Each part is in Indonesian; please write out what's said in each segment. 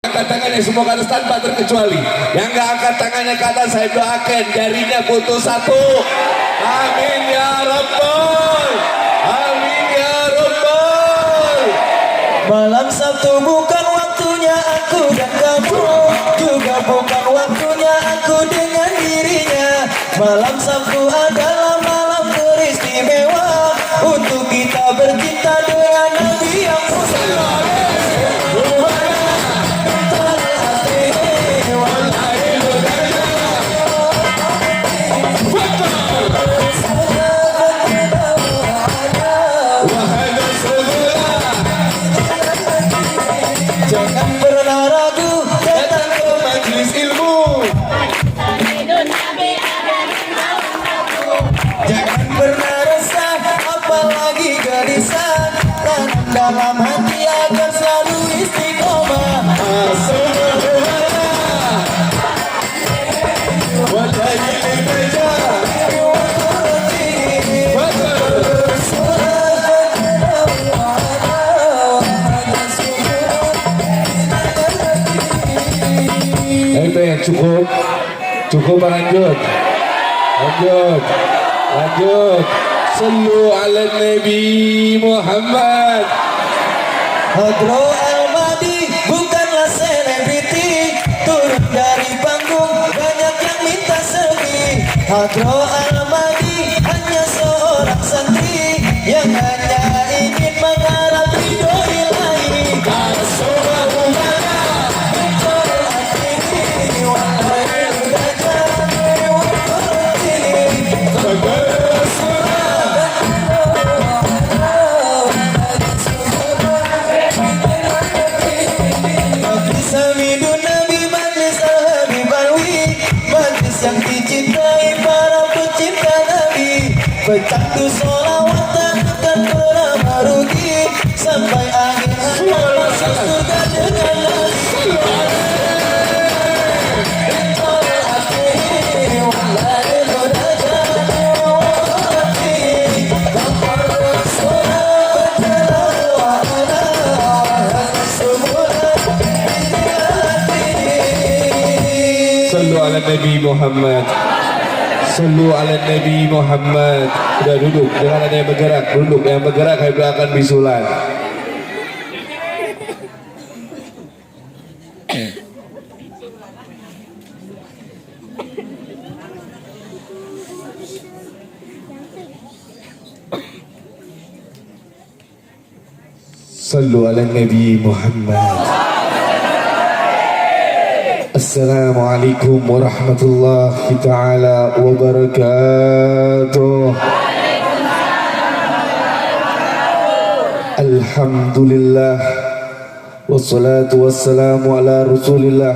Angkat tangannya semua ke atas tanpa terkecuali. Yang gak angkat tangannya ke atas saya doakan jarinya putus satu. Amin ya Rabbal. Amin ya Rabbal. Malam Sabtu bukan waktunya aku dan kamu, juga bukan waktunya aku dengan dirinya. Malam Sabtu adalah malam teristimewa untuk kita bercinta dengan Nabi yang mulia. Jangan pernah ragu datang ke majelis ilmu. Jangan pernah resah apalagi gelisah. Tanam dalam hati agar selalu istiqomah. Cukup lanjut. Sallu ala Nabi Muhammad. Hadro Almadi bukanlah selebriti, turun dari panggung banyak yang minta selfie. Hadro Almadi hanya seorang santri yang hanya ingin mengharap ridho ilahi. Yang dicintai para pecinta Nabi, pecandu sholawat takkan pernah merugi sampai akhir hayat masuk surga dengan Nabi. Sallu ala Nabi Muhammad. Sallu ala Nabi Muhammad. Sudah duduk, jangan ada yang bergerak. Duduk, yang bergerak saya belakang bisulan. Sallu ala Nabi Muhammad. Assalamualaikum warahmatullahi ta'ala wabarakatuh. Alhamdulillah wassalatu wassalamu ala rasulillah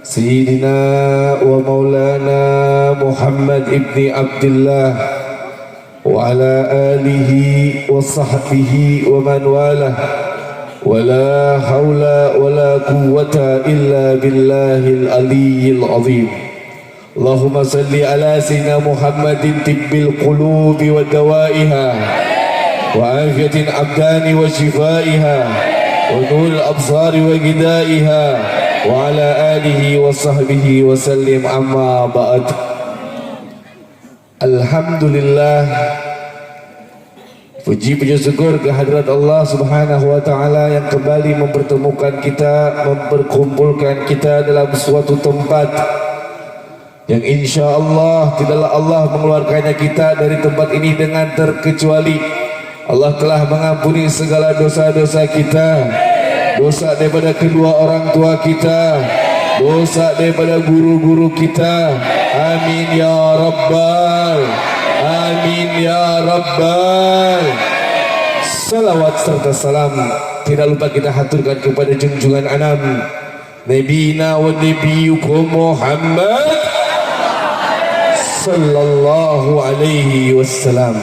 Sayyidina wa maulana Muhammad ibni Abdullah wa ala alihi wa sahbihi wa man walah. ولا حول ولا قوة إلا بالله العلي العظيم. اللهم صل على سيدنا محمد طب القلوب ودوائها وعافية الأبدان وشفائها ونور الأبصار وغذائها وعلى آله وصحبه وسلم. أما بعد. Alhamdulillah, puji syukur kehadirat Allah Subhanahu wa taala yang kembali mempertemukan kita, memperkumpulkan kita dalam suatu tempat yang insyaallah tidaklah Allah mengeluarkannya kita dari tempat ini dengan terkecuali Allah telah mengampuni segala dosa-dosa kita, dosa daripada kedua orang tua kita, dosa daripada guru-guru kita. Amin ya Rabbal. Amin ya Rabbal. Salawat serta salam tidak lupa kita haturkan kepada junjungan anam Nabina wa nabiyukum Muhammad sallallahu alaihi wasallam.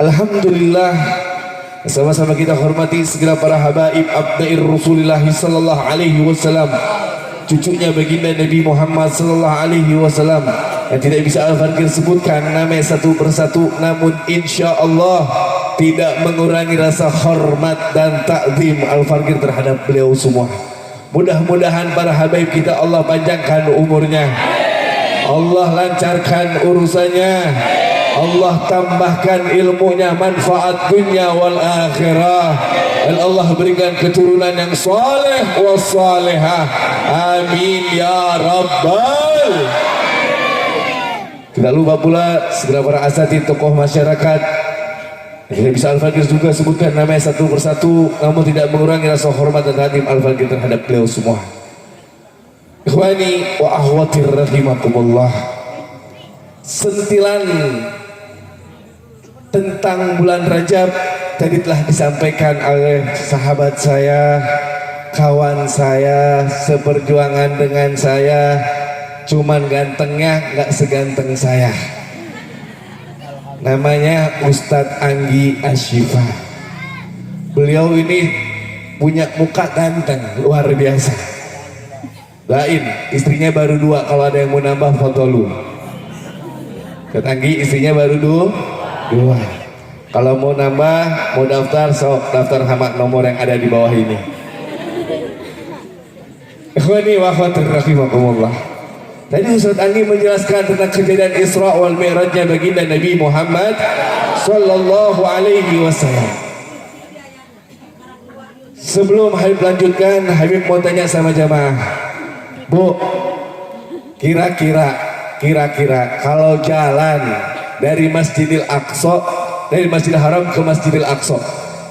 Alhamdulillah, sama-sama kita hormati segala para habaib abdair Rasulullah sallallahu alaihi wasallam, cucunya baginda Nabi Muhammad sallallahu alaihi wasallam yang tidak bisa Al-Fakir sebutkan namanya satu persatu, namun insya Allah tidak mengurangi rasa hormat dan takzim Al-Fakir terhadap beliau semua. Mudah-mudahan para habaib kita Allah panjangkan umurnya, Allah lancarkan urusannya, Allah tambahkan ilmunya, manfaat dunia wal akhirah, dan Allah berikan keturunan yang saleh was salihah. Amin ya rabbal. Tidak lupa pula segera para asatidz tokoh masyarakat. Kita bisa Al-Fakir juga sebutkan namanya satu persatu, namun tidak mengurangi rasa hormat dan hadim Al-Fakir terhadap beliau semua. Ikhwani wa akhwati rahimakumullah. Sentilan tentang bulan Rajab tadi telah disampaikan oleh sahabat saya, kawan saya, seperjuangan dengan saya, cuman gantengnya nggak seganteng saya. Namanya Ustadz Anggi Ashifa. Beliau ini punya muka ganteng luar biasa. Lain, istrinya baru 2, kalau ada yang mau nambah foto lu. Ustadz Anggi istrinya baru 2. Kalau mau nambah, mau daftar, sok daftar sama nomor yang ada di bawah ini. Ikhwani wa akhwati rahimakumullah. Tadi Ustaz Anggi menjelaskan tentang kejadian Isra wal Mi'rajnya baginda Nabi Muhammad sallallahu alaihi wasallam. Sebelum Habib lanjutkan, Habib mau tanya sama jamaah. Bu, kira-kira kalau jalan dari Masjidil Aqsa, dari Masjidil Haram ke Masjidil Aqsa,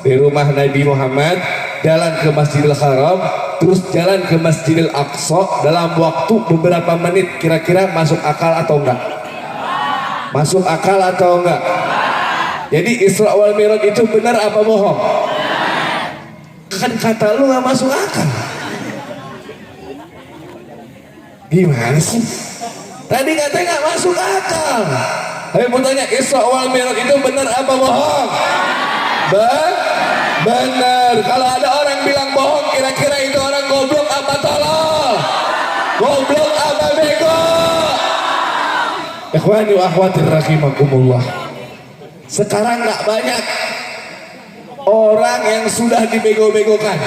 dari rumah Nabi Muhammad jalan ke Masjidil Haram, terus jalan ke Masjidil Aqsa dalam waktu beberapa menit, kira-kira masuk akal atau enggak? Masuk akal atau enggak? Jadi Isra wal Mi'raj itu benar apa bohong? Kan kata lu nggak masuk akal. Gimana sih? Tadi katanya nggak masuk akal. Tapi mau tanya, Isra wal Mi'raj itu benar apa bohong? Benar. Kalau ada orang bilang bohong, kira-kira itu orang goblok apa tolol? Goblok apa bego? Ikhwani wa akhwati rahimakumullah. Sekarang nggak banyak orang yang sudah dibego-begokan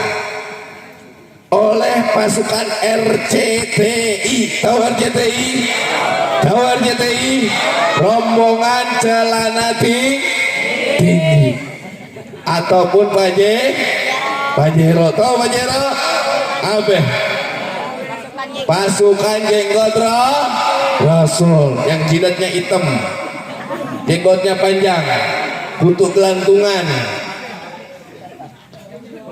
oleh pasukan RCTI. Tahu RCTI? Tahu RCTI? Rombongan celana tinggi. Ataupun Pajero. Tahu Pajero? Apa? Pasukan jenggot Rasul yang jidatnya hitam, jenggotnya panjang, kutu gelantungan.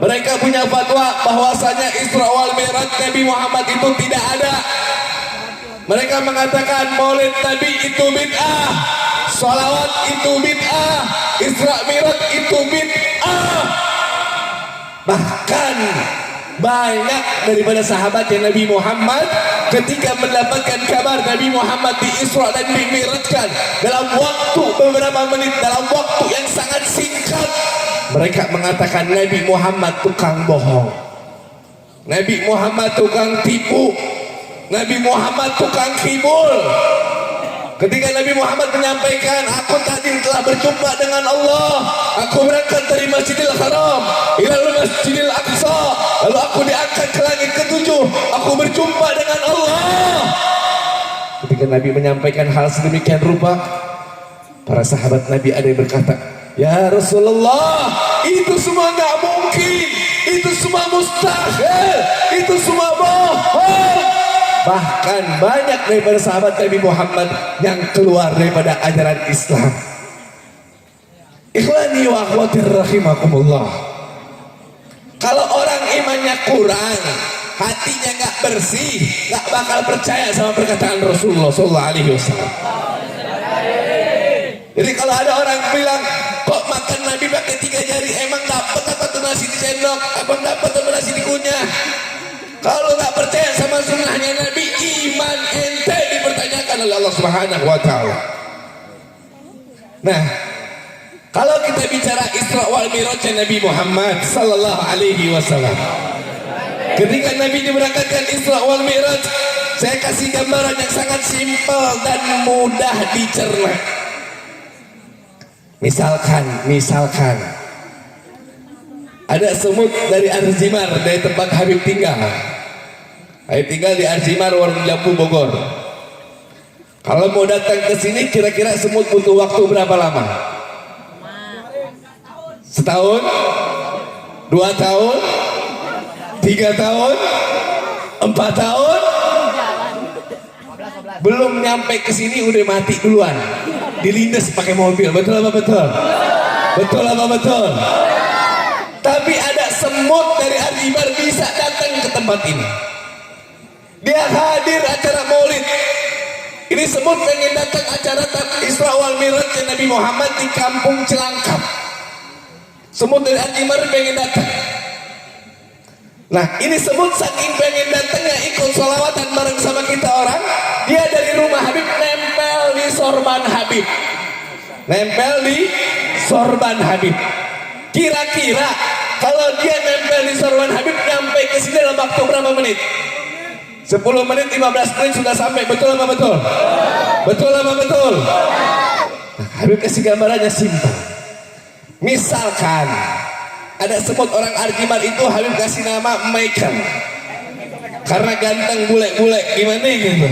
Mereka punya fatwa bahwasanya Isra wal Mi'raj Nabi Muhammad itu tidak ada. Mereka mengatakan Maulid Nabi itu bid'ah, sholawat itu bid'ah, Isra Mi'raj itu bid'ah. Bahkan banyak daripada sahabat yang Nabi Muhammad ketika mendapatkan kabar Nabi Muhammad di Isra dan di Mi'rajkan dalam waktu beberapa menit, dalam waktu yang sangat singkat, mereka mengatakan Nabi Muhammad tukang bohong, Nabi Muhammad tukang tipu, Nabi Muhammad tukang kibul. Ketika Nabi Muhammad menyampaikan, aku tadi telah berjumpa dengan Allah, aku berangkat dari Masjidil Haram ila Masjidil Aqsa, lalu aku diangkat ke langit ke-7, aku berjumpa dengan Allah. Ketika Nabi menyampaikan hal sedemikian rupa, para sahabat Nabi ada yang berkata, ya Rasulullah, itu semua nggak mungkin, itu semua mustahil, itu semua bohong. Bahkan banyak daripada sahabat Nabi Muhammad yang keluar daripada ajaran Islam. Ikhwani wa akhwati rahimakumullah. Kalau orang imannya kurang, hatinya nggak bersih, nggak bakal percaya sama perkataan Rasulullah SAW. Jadi kalau ada orang bilang, kok makan Nabi pakai 3 jari, emang dapat apa tuh nasi di sendok, abang dapat apa nasi di kunyah? Kalau nggak percaya sama sunnahnya Nabi, iman ente dipertanyakan oleh Allah Subhanahu wa Ta'ala. Nah, kalau kita bicara Isra wal Mi'raj Nabi Muhammad sallallahu alaihi wasallam, ketika Nabi diberangkatkan Isra wal Mi'raj, saya kasih gambaran yang sangat simpel dan mudah dicerna. Misalkan ada semut dari Arzimar, dari tempat Habib tinggal. Habib tinggal di Arjimar, Warung Jambu, Bogor. Kalau mau datang ke sini kira-kira semut butuh waktu berapa lama? Setahun? 2 tahun? 3 tahun? 4 tahun? Belum nyampe ke sini udah mati duluan. Dilindas pakai mobil. Betul apa betul? Betul apa betul? Tapi ada semut dari Arjimar bisa datang ke tempat ini. Dia hadir acara Maulid. Ini semut pengen datang acara Isra wal Mi'raj Nabi Muhammad di Kampung Cilangkap. Semut dari Arjimar pengen datang. Nah, ini semut saking pengen datangnya ikut sholawatan bareng sama kita orang. Dia dari rumah Habib nempel di sorban Habib. Nempel di sorban Habib. Kira-kira kalau dia nempel di sorban Habib nyampe ke sini dalam waktu berapa menit? 10 menit, 15 menit sudah sampai. Betul apa betul? Betul apa betul? Nah, Habib kasih gambarannya simpel. Misalkan ada semut orang Arjimar itu Habib kasih nama Michael. Karena ganteng, bule-bule, gimana gitu.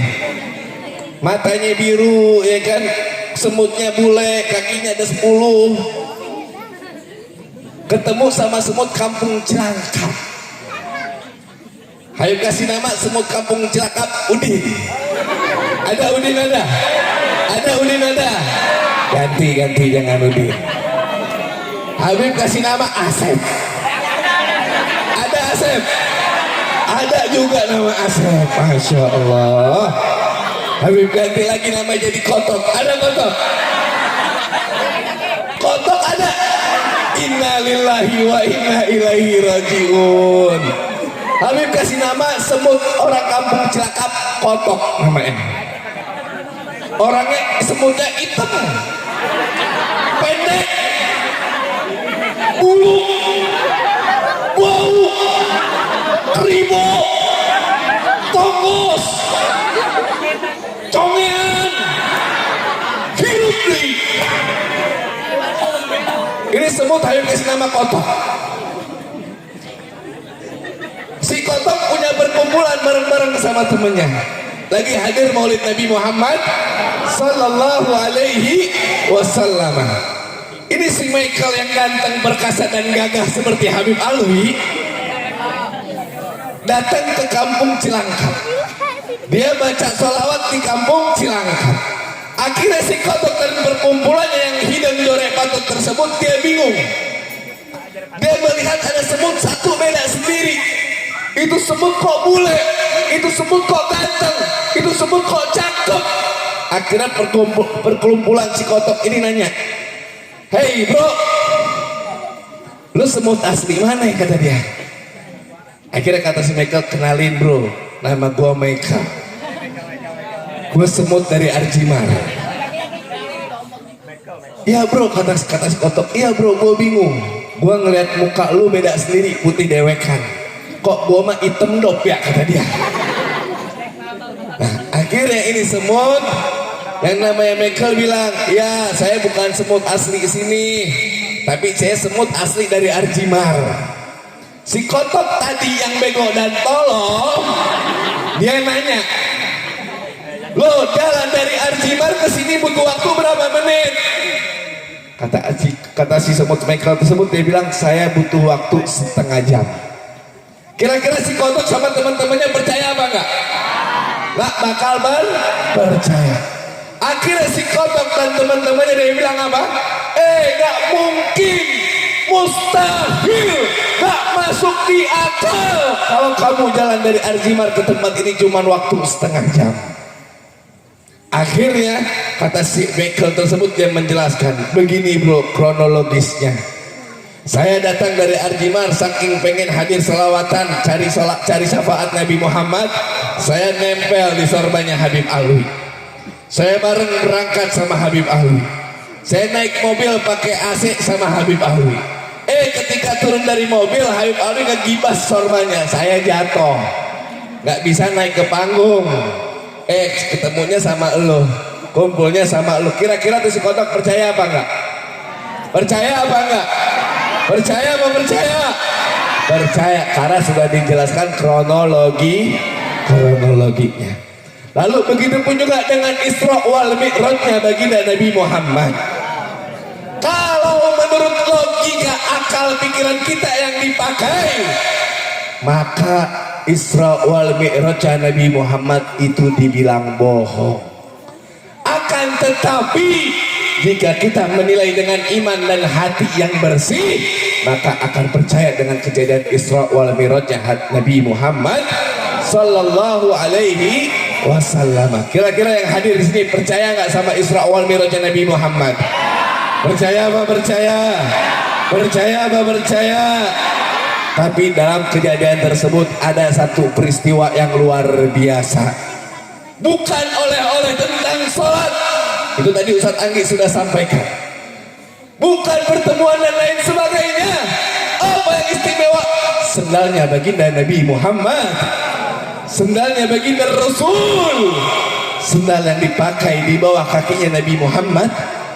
Matanya biru, ya kan? Semutnya bule, kakinya ada 10. Ketemu sama semut Kampung Cilangkap. Habib kasih nama semut Kampung Cilangkap Udin. Ada Udin ada? Ada Udin ada? Ganti jangan Udin. Habib kasih nama Asep. Ada Asep? Ada juga nama Asep. Masya Allah. Habib ganti lagi nama jadi Kotok. Ada Kotok? Kotok ada? Inna lillahi wa inna ilaihi rajiun. Habib kasih nama semut orang Kampung Cilangkap Kotok namanya. Orangnya semutnya hitam, pendek, bulu, bau, kribo, tongos, congean, hirup nih. Ini semut Habib kasih nama Kotok. Si Kotok punya perkumpulan bareng-bareng sama temennya. Lagi hadir Maulid Nabi Muhammad Sallallahu Alaihi Wasallam. Ini si Michael yang ganteng, perkasa dan gagah seperti Habib Alwi datang ke Kampung Cilangkap. Dia baca sholawat di Kampung Cilangkap. Akhirnya si Kotok dan perkumpulannya yang hidang jore patut tersebut dia bingung. Dia melihat ada semut satu beda sendiri. Itu semut kok bule, itu semut kok ganteng, itu semut kok cakep. Akhirnya perkumpulan si Kotok ini nanya, "Hei bro, lu semut asli mana ya?" kata dia. Akhirnya kata si Michael, "Kenalin bro, nama gua Michael. Gua semut dari Arjimar." "Iya bro," kata si Kotok, "iya bro, gua bingung. Gua ngeliat muka lu beda sendiri, putih dewekan. Kok gua mah hitam dop ya?" kata dia. Nah, akhirnya ini semut yang namanya Michael bilang, "Ya, saya bukan semut asli sini, tapi saya semut asli dari Arjimar." Si Kotok tadi yang bego dan tolong, dia nanya, "Lo jalan dari Arjimar ke sini butuh waktu berapa menit?" Kata si semut Michael tersebut, dia bilang, "Saya butuh waktu setengah jam." Kira-kira si Kotok sama teman-temannya percaya apa enggak? Nggak bakal percaya. Akhirnya si Kotok dan teman-temannya dia bilang apa? Nggak mungkin, mustahil, nggak masuk di akal kalau kamu jalan dari Arjimar ke tempat ini cuma waktu setengah jam. Akhirnya kata si Michael tersebut dia menjelaskan, "Begini bro kronologisnya. Saya datang dari Arjimar saking pengen hadir selawatan, cari syafaat Nabi Muhammad. Saya nempel di sorbannya Habib Alwi. Saya bareng berangkat sama Habib Alwi. Saya naik mobil pakai AC sama Habib Alwi. Ketika turun dari mobil Habib Alwi ngegibas sorbannya. Saya jatuh, nggak bisa naik ke panggung. Ketemunya sama lo, kumpulnya sama lo. Kira-kira tuh si Kotok percaya apa enggak? Percaya apa enggak? Percaya apa percaya? Percaya, karena sudah dijelaskan kronologi kronologinya. Lalu begitu pun juga dengan Isra wal Mi'rajnya baginda Nabi Muhammad. Kalau menurut logika akal pikiran kita yang dipakai, maka Isra wal Mi'rajnya Nabi Muhammad itu dibilang bohong. Akan tetapi jika kita menilai dengan iman dan hati yang bersih, maka akan percaya dengan kejadian Isra wal Mi'rajnya Nabi Muhammad sallallahu alaihi wasallam. Kira-kira yang hadir di sini percaya nggak sama Isra wal Mi'rajnya Nabi Muhammad? Percaya apa percaya? Percaya apa percaya? Tapi dalam kejadian tersebut ada satu peristiwa yang luar biasa. Bukan oleh-oleh tentang sholat, itu tadi Ustaz Anggi sudah sampaikan. Bukan pertemuan dan lain sebagainya. Apa yang istimewa? Sendalnya baginda Nabi Muhammad, sendalnya baginda Rasul. Sendal yang dipakai di bawah kakinya Nabi Muhammad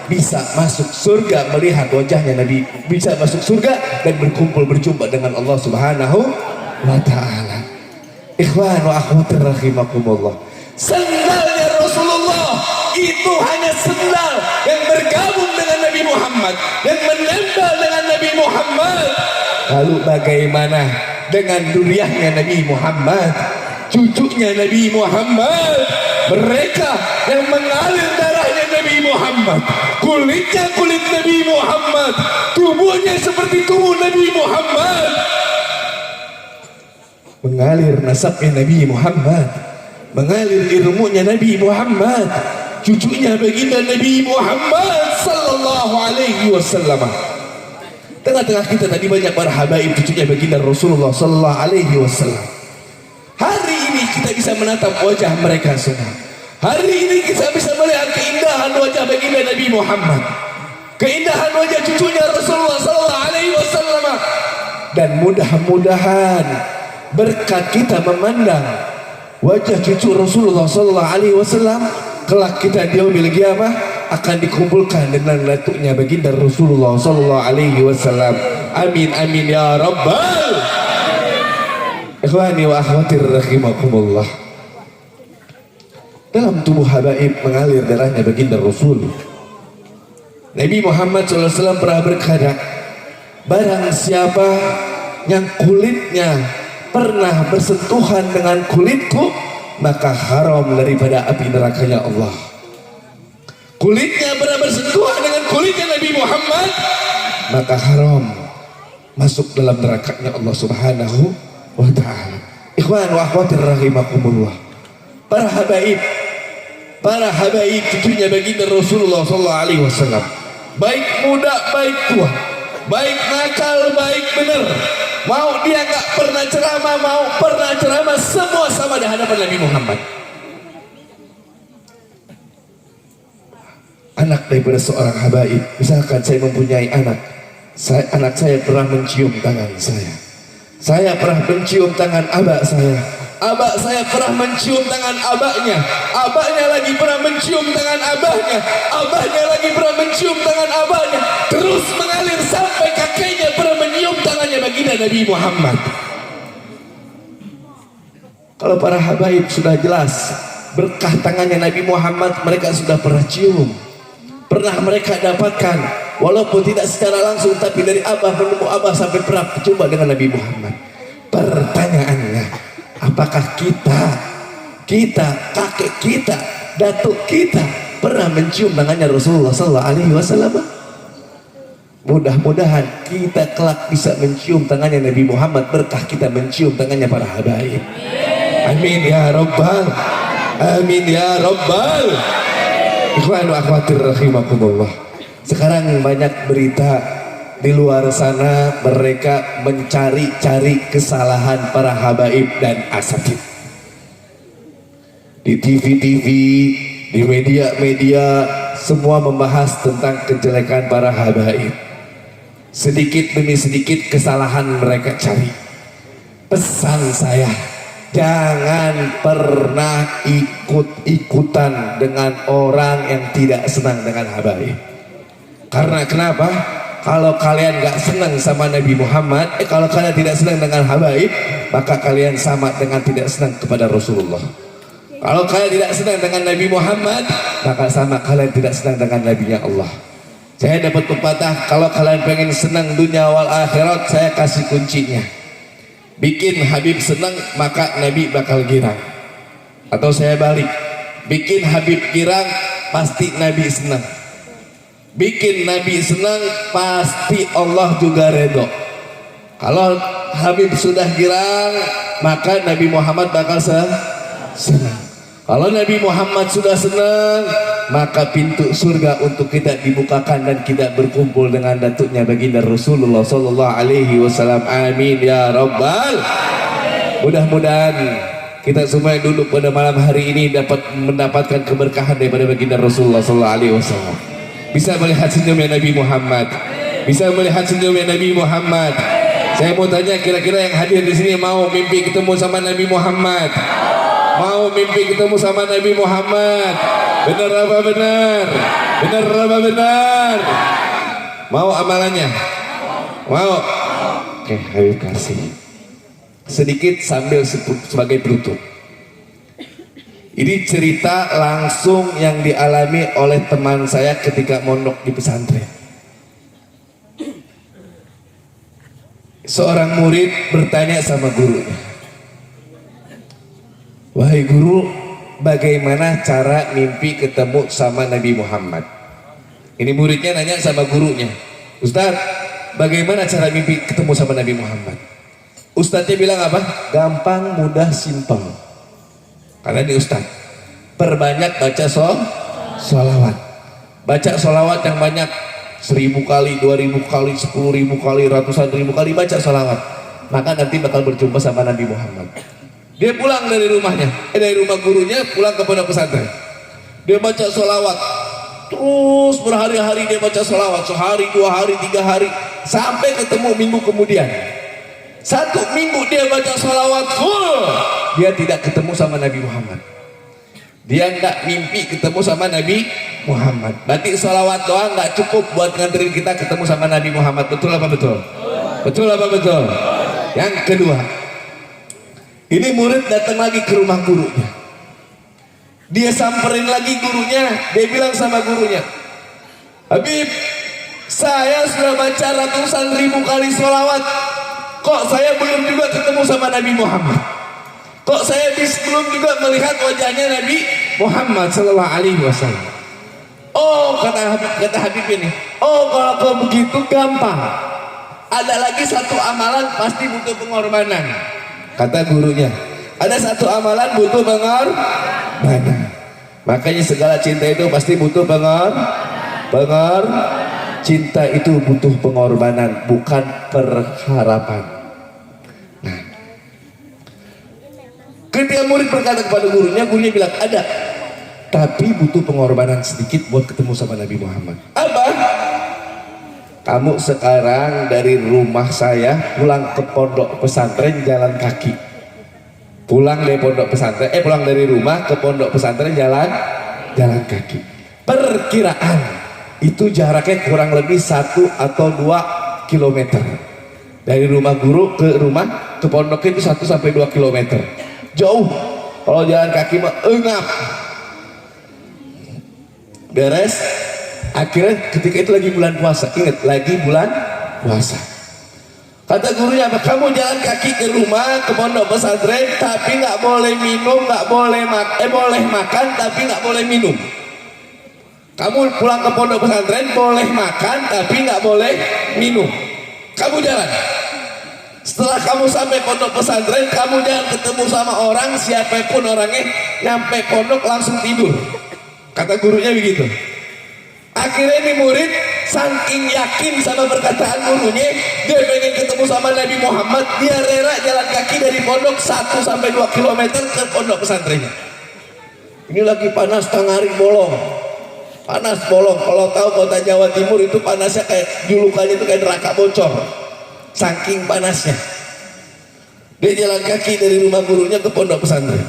bisa masuk surga, melihat wajahnya Nabi, bisa masuk surga dan berkumpul berjumpa dengan Allah Subhanahu wa ta'ala. Ikhwan wa akhwatir rahimakumullah, sendalnya Rasulullah itu hanya sendal yang bergabung dengan Nabi Muhammad, yang menempel dengan Nabi Muhammad. Lalu bagaimana dengan duriahnya Nabi Muhammad, cucunya Nabi Muhammad, mereka yang mengalir darahnya Nabi Muhammad, kulitnya kulit Nabi Muhammad, tubuhnya seperti tubuh Nabi Muhammad, mengalir nasabnya Nabi Muhammad, mengalir ilmunya Nabi Muhammad, cucunya baginda Nabi Muhammad sallallahu alaihi wasallam. Tengah-tengah kita tadi banyak para habaib cucunya baginda Rasulullah sallallahu alaihi wasallam. Hari ini kita bisa menatap wajah mereka semua. Hari ini kita bisa melihat keindahan wajah baginda Nabi Muhammad, keindahan wajah cucunya Rasulullah sallallahu alaihi wasallam. Dan mudah-mudahan berkat kita memandang wajah cucu Rasulullah sallallahu alaihi wasallam, kelak kita di yaumil qiyamah akan dikumpulkan dengan datuknya baginda Rasulullah sallallahu alaihi wasallam. Amin amin ya rabbal. Ikhwani wa akhwatir rahimakumullah, dalam tubuh habaib mengalir darahnya baginda Rasul. Nabi Muhammad SAW pernah berkata, barang siapa yang kulitnya pernah bersentuhan dengan kulitku, maka haram daripada api nerakanya Allah. Kulitnya pernah bersentuhan dengan kulitnya Nabi Muhammad, maka haram masuk dalam nerakanya Allah Subhanahu wa ta'ala. Ikhwan wa akhwatir rahimakumullah, para habaib cucunya baginda Rasulullah sallallahu alaihi wasallam, baik muda baik tua, baik nakal baik benar, mau dia nggak pernah ceramah, mau pernah ceramah, semua sama di hadapan Nabi Muhammad. Anak daripada seorang habaib, misalkan saya mempunyai anak saya pernah mencium tangan saya pernah mencium tangan abak saya pernah mencium tangan abaknya lagi pernah mencium tangan abahnya lagi pernah mencium tangan abahnya, terus mengalir sampai kakeknya pernah mencium tangannya baginda Nabi Muhammad. Kalau para habaib sudah jelas berkah tangannya Nabi Muhammad, mereka sudah pernah cium, pernah mereka dapatkan, walaupun tidak secara langsung, tapi dari abah menemu abah sampai pernah berjumpa dengan Nabi Muhammad. Pertanyaannya, apakah kita, kakek kita, datuk kita pernah mencium tangannya Rasulullah sallallahu alaihi wasallam? Mudah-mudahan kita kelak bisa mencium tangannya Nabi Muhammad, berkah kita mencium tangannya para habaib. Amin ya rabbal, amin ya rabbal. Ikhwan wa akhwatir rahimakumullah, sekarang banyak berita di luar sana, mereka mencari-cari kesalahan para habaib dan asatid. Di TV-TV, di media-media, semua membahas tentang kejelekan para habaib. Sedikit demi sedikit kesalahan mereka cari. Pesan saya, jangan pernah ikut-ikutan dengan orang yang tidak senang dengan habaib. Karena kenapa? kalau kalian gak senang sama Nabi Muhammad, kalau kalian tidak senang dengan habaib, maka kalian sama dengan tidak senang kepada Rasulullah. Kalau kalian tidak senang dengan Nabi Muhammad, maka sama kalian tidak senang dengan Nabinya Allah. Saya dapat pepatah, kalau kalian pengen senang dunia wal akhirat, saya kasih kuncinya. Bikin Habib senang, maka Nabi bakal girang. Atau saya balik, bikin Habib girang, pasti Nabi senang. Bikin Nabi senang, pasti Allah juga redho. Kalau Habib sudah girang, maka Nabi Muhammad bakal senang. Kalau Nabi Muhammad sudah senang, maka pintu surga untuk kita dibukakan dan kita berkumpul dengan datuknya baginda Rasulullah sallallahu alaihi wasallam. Amin ya rabbal. Mudah-mudahan kita semua yang duduk pada malam hari ini dapat mendapatkan keberkahan daripada baginda Rasulullah sallallahu alaihi wasallam. Bisa melihat senyumnya Nabi Muhammad. Bisa melihat senyumnya Nabi Muhammad. Saya mau tanya, kira-kira yang hadir di sini mau mimpi ketemu sama Nabi Muhammad? Mau mimpi ketemu sama Nabi Muhammad? Benar apa benar? Benar apa benar? Mau amalannya? Mau? Oke, Habib kasih sedikit sambil sebagai penutup. Ini cerita langsung yang dialami oleh teman saya ketika mondok di pesantren. Seorang murid bertanya sama gurunya, "Wahai guru, bagaimana cara mimpi ketemu sama Nabi Muhammad?" Ini muridnya nanya sama gurunya, "Ustaz, bagaimana cara mimpi ketemu sama Nabi Muhammad?" Ustaznya bilang apa? Gampang, mudah, simpel. Karena ini Ustaz, perbanyak baca sholawat. Baca sholawat yang banyak, 1000 kali, 2000 kali, 10.000 kali, ratusan ribu kali baca sholawat. Maka nanti bakal berjumpa sama Nabi Muhammad. Dia pulang dari rumahnya, dari rumah gurunya, pulang ke pondok pesantren. Dia baca sholawat, terus berhari-hari dia baca sholawat, sehari, 2 hari, 3 hari, sampai ketemu minggu kemudian. 1 minggu dia baca sholawat full, dia tidak ketemu sama Nabi Muhammad. Dia nggak mimpi ketemu sama Nabi Muhammad. Berarti sholawat doang nggak cukup buat nganterin kita ketemu sama Nabi Muhammad. Betul apa betul? Betul apa betul? Yang kedua, ini murid datang lagi ke rumah gurunya. Dia samperin lagi gurunya. Dia bilang sama gurunya, "Habib, saya sudah baca ratusan ribu kali sholawat. Kok saya belum juga ketemu sama Nabi Muhammad? Kok saya belum juga melihat wajahnya Nabi Muhammad sallallahu alaihi wasallam?" Oh, kata Habib ini, "Oh, kalau begitu gampang. Ada lagi 1 amalan pasti butuh pengorbanan." Kata gurunya, ada 1 amalan butuh pengorbanan. Makanya segala cinta itu pasti butuh cinta itu butuh pengorbanan, bukan perharapan. Nah, ketika murid berkata kepada gurunya bilang, "Ada, tapi butuh pengorbanan sedikit buat ketemu sama Nabi Muhammad." "Apa?" "Kamu sekarang dari rumah saya pulang ke pondok pesantren jalan kaki." Pulang dari pondok pesantren, pulang dari rumah ke pondok pesantren jalan kaki. Perkiraan itu jaraknya kurang lebih 1 atau 2 kilometer. Dari rumah guru ke pondok itu 1 sampai 2 kilometer. Jauh. Kalau jalan kaki mah engap. Beres. Akhirnya ketika itu lagi bulan puasa. Ingat, lagi bulan puasa. Kata gurunya apa? "Kamu jalan kaki ke rumah, ke pondok pesantren, tapi nggak boleh minum, nggak boleh boleh makan, tapi nggak boleh minum. Kamu pulang ke pondok pesantren boleh makan, tapi nggak boleh minum. Kamu jalan. Setelah kamu sampai pondok pesantren, kamu jangan ketemu sama orang, siapapun orangnya, nyampe pondok langsung tidur." Kata gurunya begitu. Akhirnya ini murid saking yakin sama perkataan gurunya, dia pengen ketemu sama Nabi Muhammad, dia rela jalan kaki dari pondok 1 sampai 2 kilometer ke pondok pesantrennya. Ini lagi panas, tangari bolong. Panas bolong. Kalau tahu kota Jawa Timur itu panasnya kayak julukannya itu kayak neraka bocor. Saking panasnya. Dia jalan kaki dari rumah gurunya ke pondok pesantren.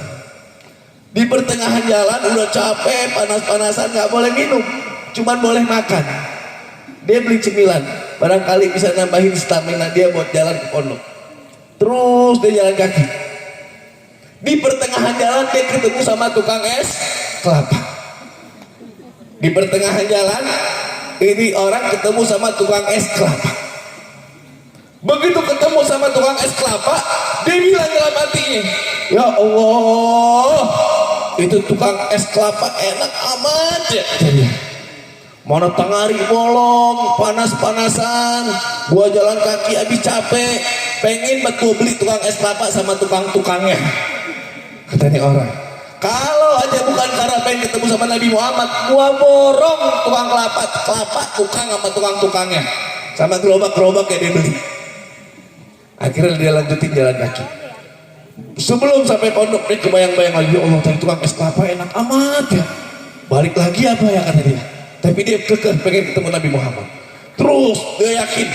Di pertengahan jalan udah capek, panas-panasan, nggak boleh minum, cuman boleh makan. Dia beli cemilan. barangkali bisa nambahin stamina dia buat jalan ke pondok. Terus dia jalan kaki. Di pertengahan jalan dia ketemu sama tukang es kelapa. Di pertengahan jalan ini orang ketemu sama tukang es kelapa. Begitu ketemu sama tukang es kelapa, dia bilang dalam hatinya, ya Allah, itu tukang es kelapa enak amat ya. Mana tangari bolong, panas-panasan, gua jalan kaki habis capek, pengen betul beli tukang es kelapa sama tukang-tukangnya. Katanya orang, kalau aja bukan karena pengen ketemu sama Nabi Muhammad, gua borong tukang kelapa tukang sama tukang-tukangnya, sama gerobak-gerobak yang dia beli. Akhirnya dia lanjutin jalan kaki. Sebelum sampai pondok dia kebayang-bayang lagi, Allah tadi tukang es kelapa enak amat ya. Balik lagi apa ya kata dia. Tapi dia kekeh pengen ketemu Nabi Muhammad. Terus dia yakin,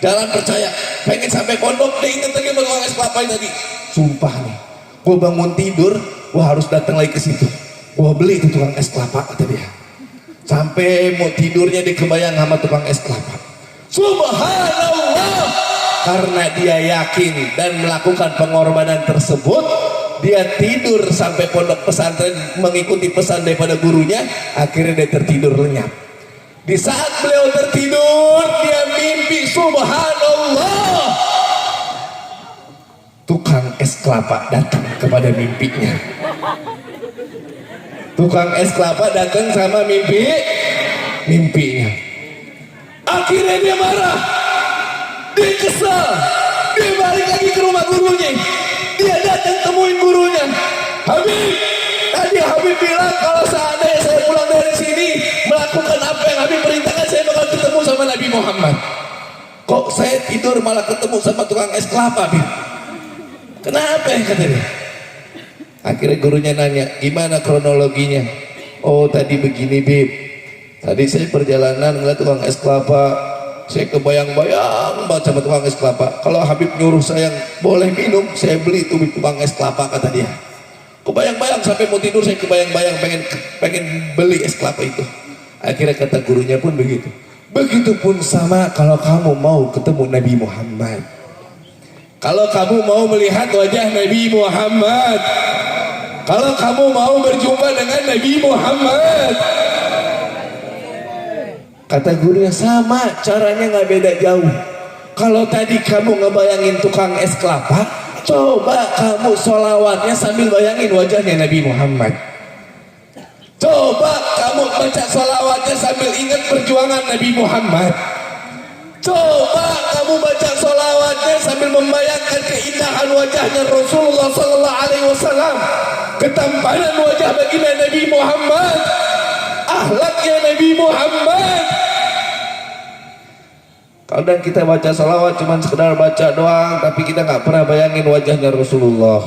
jalan percaya, pengen sampai pondok dia ingat lagi sama tukang es kelapa tadi. Sumpah nih, gue bangun tidur, gue harus datang lagi ke situ. Gue beli itu tukang es kelapa kata dia. Sampai mau tidurnya dia kebayang sama tukang es kelapa. Subhanallah, karena dia yakin dan melakukan pengorbanan tersebut, dia tidur sampai pondok pesantren mengikuti pesan daripada gurunya. Akhirnya dia tertidur lenyap. Di saat beliau tertidur, dia mimpi, subhanallah, tukang es kelapa datang kepada mimpinya. Tukang es kelapa datang sama mimpinya. Akhirnya dia marah, dia kesal, dia balik lagi ke rumah gurunya. Dia datang temuin gurunya. Habib, tadi Habib bilang kalau seandainya saya pulang dari sini melakukan apa yang Habib perintahkan, saya bakal ketemu sama Nabi Muhammad. Kok saya tidur malah ketemu sama tukang es kelapa, Habib? Kenapa ya kata dia? Akhirnya gurunya nanya, gimana kronologinya? Oh tadi begini, Bib. Tadi saya perjalanan ngeliat tukang es kelapa, saya kebayang-bayang banget sama tukang es kelapa. Kalau Habib nyuruh saya boleh minum, saya beli tuh tukang es kelapa kata dia. Kebayang-bayang sampai mau tidur saya kebayang-bayang pengen beli es kelapa itu. Akhirnya kata gurunya pun begitu. Begitupun sama kalau kamu mau ketemu Nabi Muhammad. Kalau kamu mau melihat wajah Nabi Muhammad, kalau kamu mau berjumpa dengan Nabi Muhammad, kata gurunya sama, caranya nggak beda jauh. Kalau tadi kamu ngebayangin tukang es kelapa, coba kamu sholawatnya sambil bayangin wajahnya Nabi Muhammad. Coba kamu baca sholawatnya sambil ingat perjuangan Nabi Muhammad. Coba kamu baca sholawatnya sambil membayangkan keindahan wajahnya Rasulullah Sallallahu Alaihi Wasallam, ketampanan wajah baginda Nabi Muhammad, akhlaknya Nabi Muhammad. Kadang kita baca salawat cuma sekedar baca doang, tapi kita nggak pernah bayangin wajahnya Rasulullah.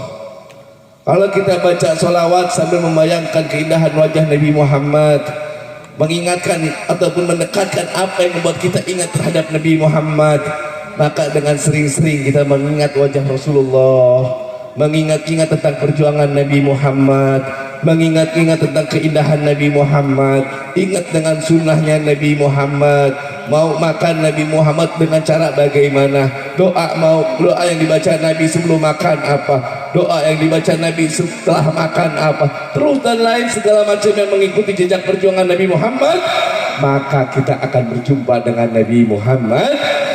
Kalau kita baca salawat sambil membayangkan keindahan wajah Nabi Muhammad, mengingatkan ataupun mendekatkan apa yang membuat kita ingat terhadap Nabi Muhammad, maka dengan sering-sering kita mengingat wajah Rasulullah, mengingat-ingat tentang perjuangan Nabi Muhammad, mengingat-ingat tentang keindahan Nabi Muhammad, ingat dengan sunnahnya Nabi Muhammad. Mau makan Nabi Muhammad dengan cara bagaimana? Doa yang dibaca Nabi sebelum makan apa? Doa yang dibaca Nabi setelah makan apa? Terus dan lain segala macam yang mengikuti jejak perjuangan Nabi Muhammad, maka kita akan berjumpa dengan Nabi Muhammad